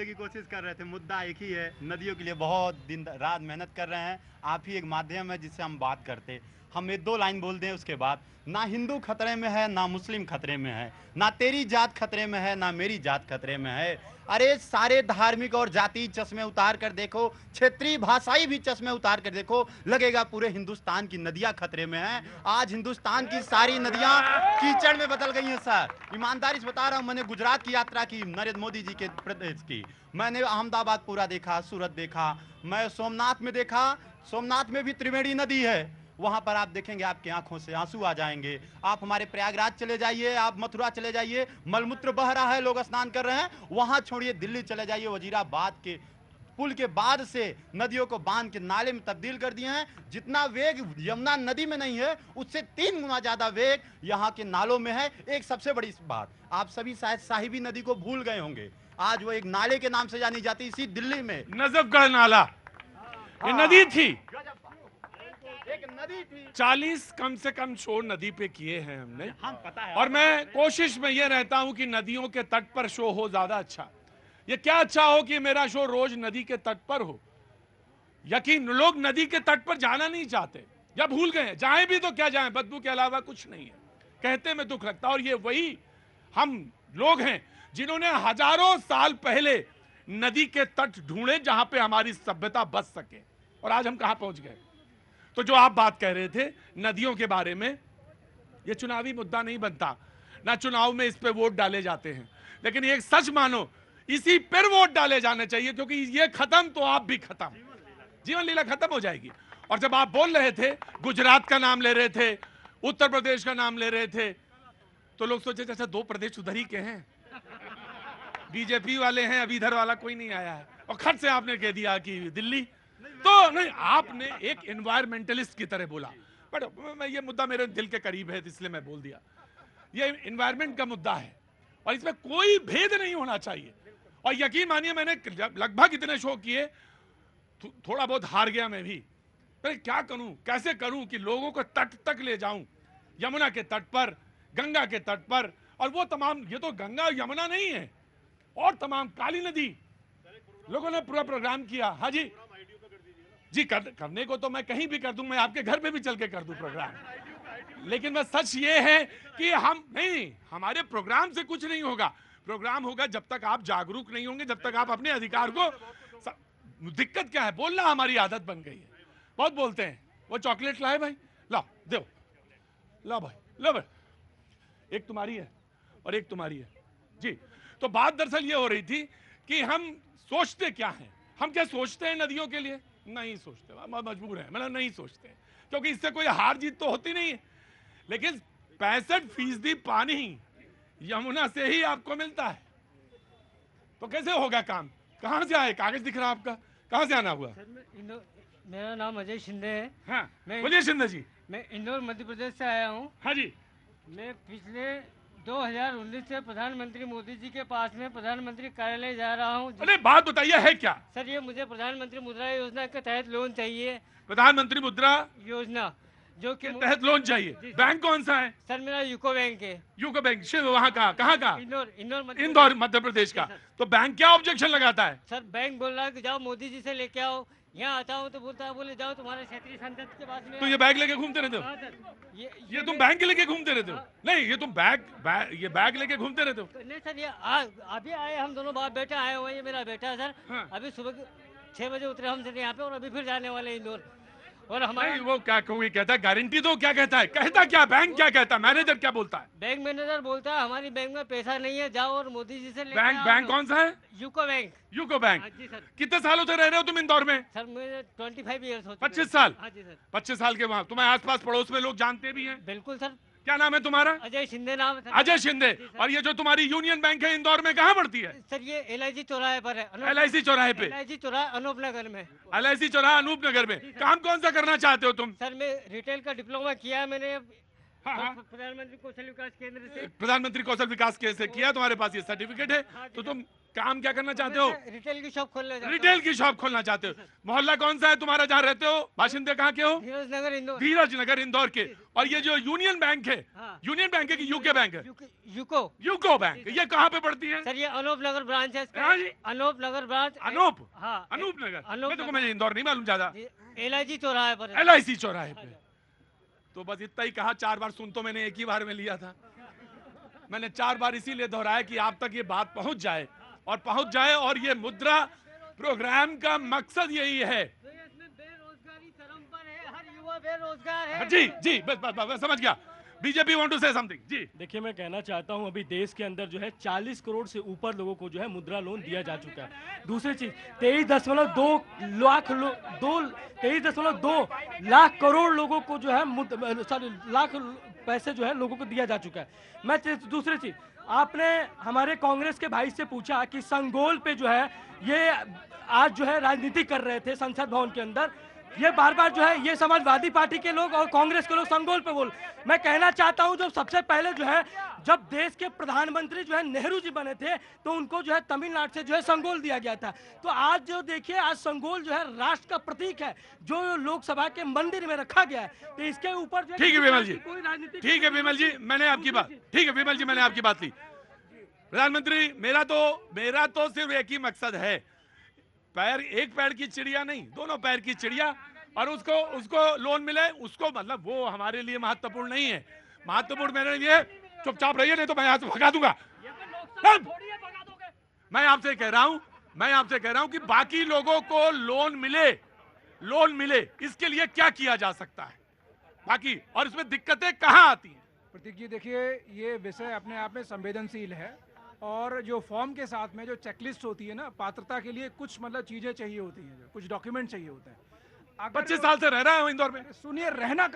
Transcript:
की कोशिश कर रहे थे। मुद्दा एक ही है, नदियों के लिए बहुत दिन रात मेहनत कर रहे हैं। आप ही एक माध्यम है जिससे हम बात करते। हम ये 2 लाइन बोल दें उसके बाद, ना हिंदू खतरे में है ना मुस्लिम खतरे में है, ना तेरी जात खतरे में है ना मेरी जात खतरे में है। अरे सारे धार्मिक और जाति चश्मे उतार कर देखो, क्षेत्रीय भाषाई भी चश्मे उतार कर देखो, लगेगा पूरे हिंदुस्तान की नदियां खतरे में हैं। आज हिंदुस्तान की सारी नदियां कीचड़ में बदल गई हैं सर। ईमानदारी से बता रहा हूं, मैंने गुजरात की यात्रा की, नरेंद्र मोदी जी के प्रदेश की। मैंने अहमदाबाद पूरा देखा, सूरत देखा, मैं सोमनाथ में देखा। सोमनाथ में भी त्रिवेणी नदी है। वहां पर आप देखेंगे, आपकी आंखों से आंसू आ जाएंगे। आप हमारे प्रयागराज चले जाइए, आप मथुरा चले जाइए, मलमूत्र बह रहा है, लोग स्नान कर रहे हैं। वहां छोड़िए, दिल्ली चले जाइए, वजीराबाद के पुल के बाद से नदियों को बांध के नाले में तब्दील कर दिए हैं। जितना वेग यमुना नदी में नहीं है, उससे 3 गुना ज्यादा वेग यहाँ के नालों में है। एक सबसे बड़ी बात, आप सभी शायद साहिबी नदी को भूल गए होंगे। आज वो एक नाले के नाम से जानी जाती, इसी दिल्ली में नजफगढ़ नाला, ये नदी थी, एक नदी थी। 40 कम से कम शो नदी पे किए हैं हमने। हम पता है, और मैं कोशिश में ये रहता हूं कि नदियों के तट पर शो हो, ज्यादा अच्छा। ये क्या अच्छा हो कि मेरा शो रोज नदी के तट पर हो। यकीन, लोग नदी के तट पर जाना नहीं चाहते या भूल गए। जाएं भी तो क्या जाएं, बदबू के अलावा कुछ नहीं है। कहते में दुख लगता। और ये वही हम लोग हैं जिन्होंने हजारों साल पहले नदी के तट ढूंढे जहां पे हमारी सभ्यता बच सके। और आज हम कहां पहुंच गए। तो जो आप बात कह रहे थे नदियों के बारे में, ये चुनावी मुद्दा नहीं बनता, ना चुनाव में इस पे वोट डाले जाते हैं। लेकिन एक सच मानो, इसी पर वोट डाले जाने चाहिए, क्योंकि ये खत्म तो आप भी खत्म, जीवन लीला खत्म हो जाएगी। और जब आप बोल रहे थे, गुजरात का नाम ले रहे थे, उत्तर प्रदेश का नाम ले रहे थे, तो लोग सोचे जैसे 2 प्रदेश उधर ही के हैं, बीजेपी वाले हैं, अभी इधर वाला कोई नहीं आया है। और खट से आपने कह दिया कि दिल्ली। तो नहीं, आपने एक एनवायरमेंटलिस्ट की तरह बोला, बट मैं, ये मुद्दा मेरे दिल के करीब है इसलिए मैं बोल दिया। ये एनवायरमेंट का मुद्दा है और इसमें कोई भेद नहीं होना चाहिए। और यकीन मानिए, मैंने लगभग इतने शो किए, थोड़ा बहुत हार गया मैं भी। पर क्या करूं, कैसे करूं कि लोगों को तट तक ले जाऊं, यमुना के तट पर, गंगा के तट पर। और वो तमाम, ये तो गंगा यमुना नहीं है, और तमाम काली नदी, लोगों ने पूरा प्रोग्राम किया। हाँ जी जी, करने को तो मैं कहीं भी कर दूं, मैं आपके घर पे भी चल के कर दूं प्रोग्राम। लेकिन मैं सच ये है कि हम नहीं, हमारे प्रोग्राम से कुछ नहीं होगा। प्रोग्राम होगा जब तक आप जागरूक नहीं होंगे, जब तक आप अपने अधिकार को। दिक्कत क्या है, बोलना हमारी आदत बन गई है, बहुत बोलते हैं। वो चॉकलेट लाए भाई, ला दो, ला भाई, लो भाई, एक तुम्हारी है और एक तुम्हारी है जी। तो बात दरअसल ये हो रही थी कि हम सोचते क्या हैं, हम क्या सोचते हैं नदियों के लिए, नहीं सोचते, मजबूर है, मतलब नहीं सोचते, क्योंकि इससे कोई हार जीत तो होती नहीं है। लेकिन 65% पानी यमुना से ही आपको मिलता है, तो कैसे होगा काम। कहां से आए, कागज दिख रहा आपका, कहां से आना हुआ। सर, मेरा नाम अजय शिंदे है। हाँ, मैं बोलिए शिंदे जी। मैं इंदौर मध्य प्रदेश से आया हूँ। हाँ जी, मैं पिछले 2019 से प्रधानमंत्री मोदी जी के पास में प्रधानमंत्री कार्यालय जा रहा हूँ। अरे बात बताइए है क्या। सर, ये मुझे प्रधानमंत्री मुद्रा योजना के तहत लोन चाहिए। प्रधानमंत्री मुद्रा योजना जो कि के तहत लोन चाहिए। बैंक कौन सा है। सर, मेरा यूको बैंक है। यूको बैंक, वहाँ का, कहाँ का। इंदौर मध्य प्रदेश का। तो बैंक क्या ऑब्जेक्शन लगाता है। सर, बैंक बोल रहा है कि जाओ मोदी जी से लेके आओ। यहाँ आता हूँ तो बोलता है, बोले जाओ तुम्हारे क्षेत्रीय संसद के पास में। तो ये बैग लेके घूमते रहते हो। हाँ सर, ये तुम बैंक लेके घूमते रहते हो। नहीं, ये तुम ये बैग लेके घूमते रहते हो। नहीं सर, ये अभी आए, हम दोनों बाप बेटे आए हुए हैं। ये मेरा बेटा है सर। हाँ। अभी सुबह 6 बजे उतरे हम यहाँ पे, और अभी फिर जाने वाले इंदौर। और हमारा नहीं, वो क्या कहूँ, कहता है गारंटी दो, क्या कहता है, कहता क्या, बैंक क्या कहता है, मैनेजर क्या बोलता है। बैंक मैनेजर बोलता है हमारी बैंक में पैसा नहीं है, जाओ और मोदी जी से लेके आओ। बैंक कौन सा है। UCO bank. UCO bank. हाँ जी सर। कितने सालों से रह रहे हो तुम इंदौर में। सर, मेरे 25 ईयर्स होते हैं। 25 साल। हाँ जी सर। 25 साल के वहाँ तुम्हारे आसपास पड़ोस में लोग जानते भी हैं। बिल्कुल सर। क्या नाम है तुम्हारा। अजय शिंदे नाम है सर। अजय शिंदे। और ये जो तुम्हारी यूनियन बैंक है इंदौर में, कहाँ पड़ती है। सर, ये LIC चौराहे पर है। LIC चौराहे पे। LIC चौराहा अनूप नगर में। LIC चौराहा अनूप नगर में। काम कौन सा करना चाहते हो तुम। सर, मैं रिटेल का डिप्लोमा किया है मैंने। हाँ। प्रधानमंत्री कौशल विकास केंद्र से। प्रधानमंत्री कौशल विकास केंद्र से किया, तुम्हारे पास ये सर्टिफिकेट है, तो तुम काम क्या करना चाहते हो? रिटेल की शॉप खोलना चाहता हूं। रिटेल की शॉप खोलना चाहते हो। मोहल्ला कौन सा है तुम्हारा जहाँ रहते हो? बाशिंदे कहाँ के हो? धीरज नगर इंदौर। धीरज नगर इंदौर के। और ये जो यूनियन बैंक है, हाँ। यूनियन बैंक है कि यूके बैंक है? यूको। यूको बैंक, ये कहाँ पे पड़ती है? सर ये अनूप नगर ब्रांच है इसका। हाँ जी। अनूप नगर ब्रांच। अनूप? हाँ। अनूप नगर? अनूप मैं तो मुझे इंदौर नहीं मालूम ज्यादा। LIG चौराहे पर है। LIC चौराहे पे। तो बस इतना ही कहा, 4 बार सुन तो मैंने एक ही बार में लिया था। मैंने 4 बार इसीलिए दोहराया कि आप तक ये बात पहुंच जाए, और ये मुद्रा प्रोग्राम का मकसद यही है। तो ये इसमें बेरोजगारी चरम पर है, हर युवा बेरोजगार है। जी बस समझ गया। BJP want to say something. जी देखिए, मैं कहना चाहता हूं अभी देश के अंदर जो है 40 करोड़ से ऊपर लोगों को जो है मुद्रा लोन दिया जा चुका है। दूसरी चीज 23.2 लाख करोड़ लोगों को जो है लाख पैसे जो है लोगों को दिया जा चुका है। मैं दूसरी चीज, आपने हमारे कांग्रेस के भाई से पूछा कि संगोल पे जो है ये आज जो है राजनीति कर रहे थे संसद भवन के अंदर, ये बार बार जो है ये समाजवादी पार्टी के लोग और कांग्रेस के लोग संगोल पे बोल। मैं कहना चाहता हूं जब सबसे पहले जो है जब देश के प्रधानमंत्री जो है नेहरू जी बने थे तो उनको जो है तमिलनाडु से जो है संगोल दिया गया था। तो आज जो देखिए आज संगोल जो है राष्ट्र का प्रतीक है जो लोकसभा के मंदिर में रखा गया है। तो इसके ऊपर जो ठीक है विमल जी, कोई राजनीति, ठीक है विमल जी, मैंने आपकी बात, ठीक है विमल जी, मैंने आपकी बात ली। प्रधानमंत्री, मेरा तो सिर्फ एक ही मकसद है, एक पैर की चिड़िया नहीं, दोनों पैर की चिड़िया, और उसको लोन मिले, उसको मतलब वो हमारे लिए महत्वपूर्ण नहीं है। महत्वपूर्ण मेरे लिए, चुपचाप रहिए नहीं तो मैं यहाँ से भगा दूंगा। मैं आपसे कह रहा हूं कि बाकी लोगों को लोन मिले, इसके लिए क्या किया जा सकता है बाकी, और इसमें दिक्कतें कहाँ आती हैं? प्रतीक जी देखिए, ये विषय अपने आप में संवेदनशील है, और जो फॉर्म के साथ में जो चेकलिस्ट होती है ना, पात्रता के लिए कुछ मतलब चीजें चाहिए होती हैं, कुछ डॉक्यूमेंट चाहिए होते हैं। 25 साल से रह रहा हूं इंदौर में। सुनिए, रहना